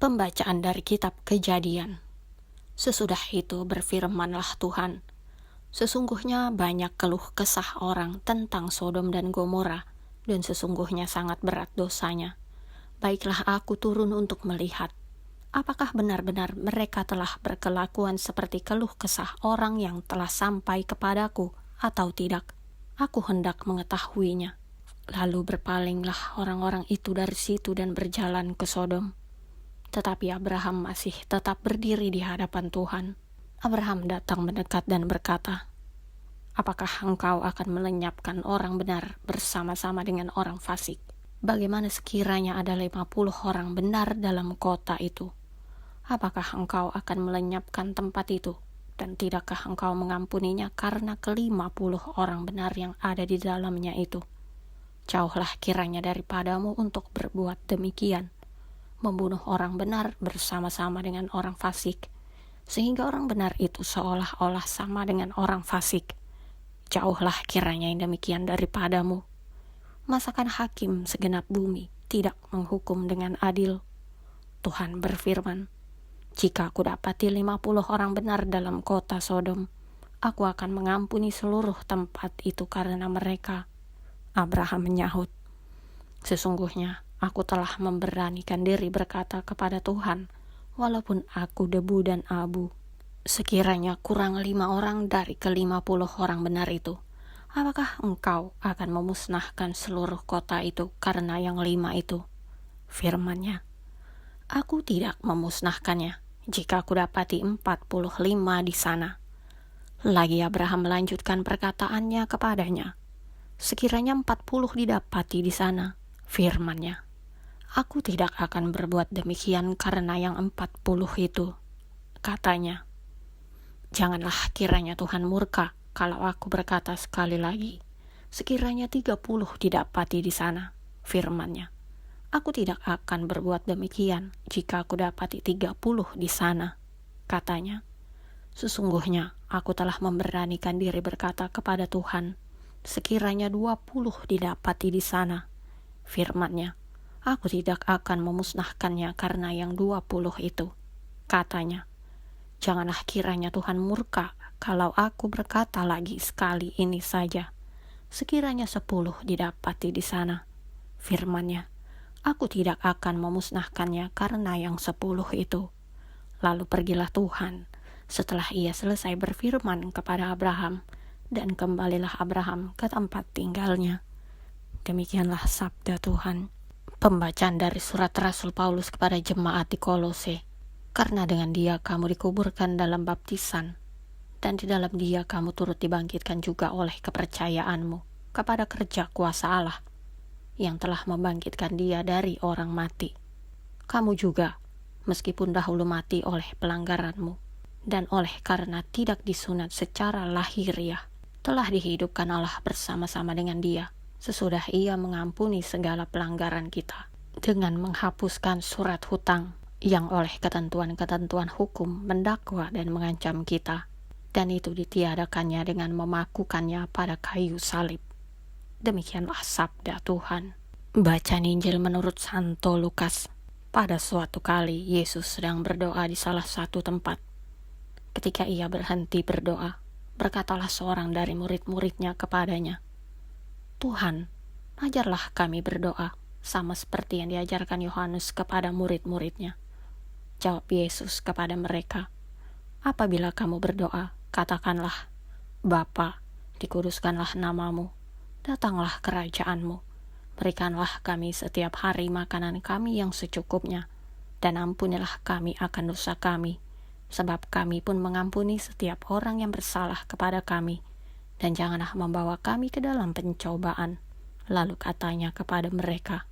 Pembacaan dari kitab Kejadian. Sesudah itu berfirmanlah Tuhan, sesungguhnya banyak keluh kesah orang tentang Sodom dan Gomora, dan sesungguhnya sangat berat dosanya. Baiklah aku turun untuk melihat, apakah benar-benar mereka telah berkelakuan seperti keluh kesah orang yang telah sampai kepadaku, atau tidak. Aku hendak mengetahuinya. Lalu berpalinglah orang-orang itu dari situ dan berjalan ke Sodom. Tetapi Abraham masih tetap berdiri di hadapan Tuhan. Abraham datang mendekat dan berkata, apakah engkau akan melenyapkan orang benar bersama-sama dengan orang fasik? Bagaimana sekiranya ada 50 orang benar dalam kota itu? Apakah engkau akan melenyapkan tempat itu? Dan tidakkah engkau mengampuninya karena ke-50 orang benar yang ada di dalamnya itu? Jauhlah kiranya daripadamu untuk berbuat demikian, membunuh orang benar bersama-sama dengan orang fasik, sehingga orang benar itu seolah-olah sama dengan orang fasik. Jauhlah kiranya yang demikian daripadamu. Masakan hakim segenap bumi tidak menghukum dengan adil? Tuhan berfirman, jika aku dapati 50 orang benar dalam kota Sodom, aku akan mengampuni seluruh tempat itu karena mereka. Abraham menyahut, sesungguhnya aku telah memberanikan diri berkata kepada Tuhan, walaupun aku debu dan abu. Sekiranya kurang 5 orang dari ke-50 orang benar itu, apakah engkau akan memusnahkan seluruh kota itu karena yang 5 itu? Firman-Nya, aku tidak memusnahkannya jika aku dapati 45 di sana. Lagi Abraham melanjutkan perkataannya kepadanya, sekiranya 40 didapati di sana. Firman-Nya, aku tidak akan berbuat demikian karena yang 40 itu. Katanya, janganlah kiranya Tuhan murka kalau aku berkata sekali lagi, sekiranya 30 didapati di sana. Firman-Nya, aku tidak akan berbuat demikian jika aku dapati 30 di sana. Katanya, sesungguhnya aku telah memberanikan diri berkata kepada Tuhan, sekiranya 20 didapati di sana. Firman-Nya, aku tidak akan memusnahkannya karena yang 20 itu. Katanya, janganlah kiranya Tuhan murka kalau aku berkata lagi sekali ini saja, sekiranya 10 didapati di sana. Firman-Nya, aku tidak akan memusnahkannya karena yang 10 itu. Lalu pergilah Tuhan setelah ia selesai berfirman kepada Abraham, dan kembalilah Abraham ke tempat tinggalnya. Demikianlah sabda Tuhan. Pembacaan dari surat Rasul Paulus kepada jemaat di Kolose. Karena dengan dia kamu dikuburkan dalam baptisan, dan di dalam dia kamu turut dibangkitkan juga oleh kepercayaanmu kepada kerja kuasa Allah, yang telah membangkitkan dia dari orang mati. Kamu juga, meskipun dahulu mati oleh pelanggaranmu, dan oleh karena tidak disunat secara lahiriah, telah dihidupkan Allah bersama-sama dengan dia, sesudah ia mengampuni segala pelanggaran kita, dengan menghapuskan surat hutang yang oleh ketentuan-ketentuan hukum mendakwa dan mengancam kita, dan itu ditiadakannya dengan memakukannya pada kayu salib. Demikianlah sabda Tuhan. Bacaan Injil menurut Santo Lukas. Pada suatu kali Yesus sedang berdoa di salah satu tempat. Ketika ia berhenti berdoa, berkatalah seorang dari murid-muridnya kepadanya, Tuhan, ajarlah kami berdoa, sama seperti yang diajarkan Yohanes kepada murid-muridnya. Jawab Yesus kepada mereka, apabila kamu berdoa, katakanlah, Bapa, dikuduskanlah namamu, datanglah kerajaanmu, berikanlah kami setiap hari makanan kami yang secukupnya, dan ampunilah kami akan dosa kami, sebab kami pun mengampuni setiap orang yang bersalah kepada kami, dan janganlah membawa kami ke dalam pencobaan. Lalu katanya kepada mereka,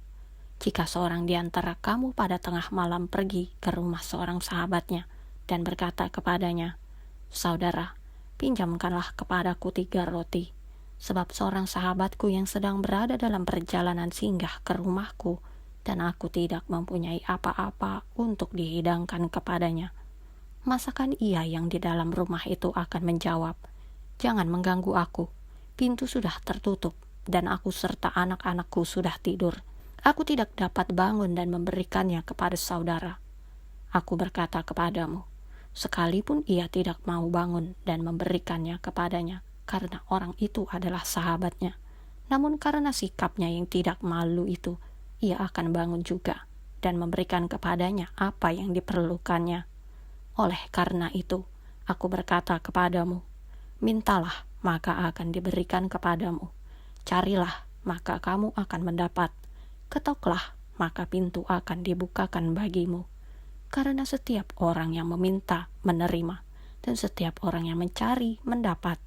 jika seorang di antara kamu pada tengah malam pergi ke rumah seorang sahabatnya dan berkata kepadanya, Saudara, pinjamkanlah kepadaku 3 roti, sebab seorang sahabatku yang sedang berada dalam perjalanan singgah ke rumahku, dan aku tidak mempunyai apa-apa untuk dihidangkan kepadanya. Masakan ia yang di dalam rumah itu akan menjawab, Jangan mengganggu aku, pintu sudah tertutup, dan aku serta anak-anakku sudah tidur. Aku tidak dapat bangun dan memberikannya kepada saudara. Aku berkata kepadamu, sekalipun ia tidak mau bangun dan memberikannya kepadanya, karena orang itu adalah sahabatnya, namun karena sikapnya yang tidak malu itu, ia akan bangun juga dan memberikan kepadanya apa yang diperlukannya. Oleh karena itu, aku berkata kepadamu, mintalah, maka akan diberikan kepadamu. Carilah, maka kamu akan mendapat. Ketoklah, maka pintu akan dibukakan bagimu. Karena setiap orang yang meminta, menerima, dan setiap orang yang mencari, mendapat,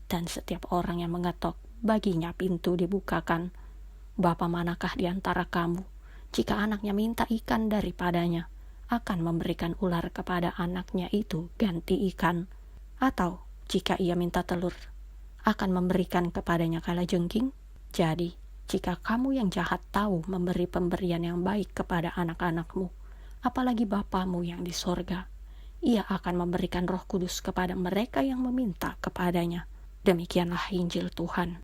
dan setiap orang yang mengetok, baginya pintu dibukakan. Bapa manakah di antara kamu, jika anaknya minta ikan daripadanya, akan memberikan ular kepada anaknya itu ganti ikan? Atau jika ia minta telur, akan memberikan kepadanya kalajengking? Jadi, jika kamu yang jahat tahu memberi pemberian yang baik kepada anak-anakmu, apalagi Bapamu yang di sorga, ia akan memberikan Roh Kudus kepada mereka yang meminta kepadanya. Demikianlah Injil Tuhan.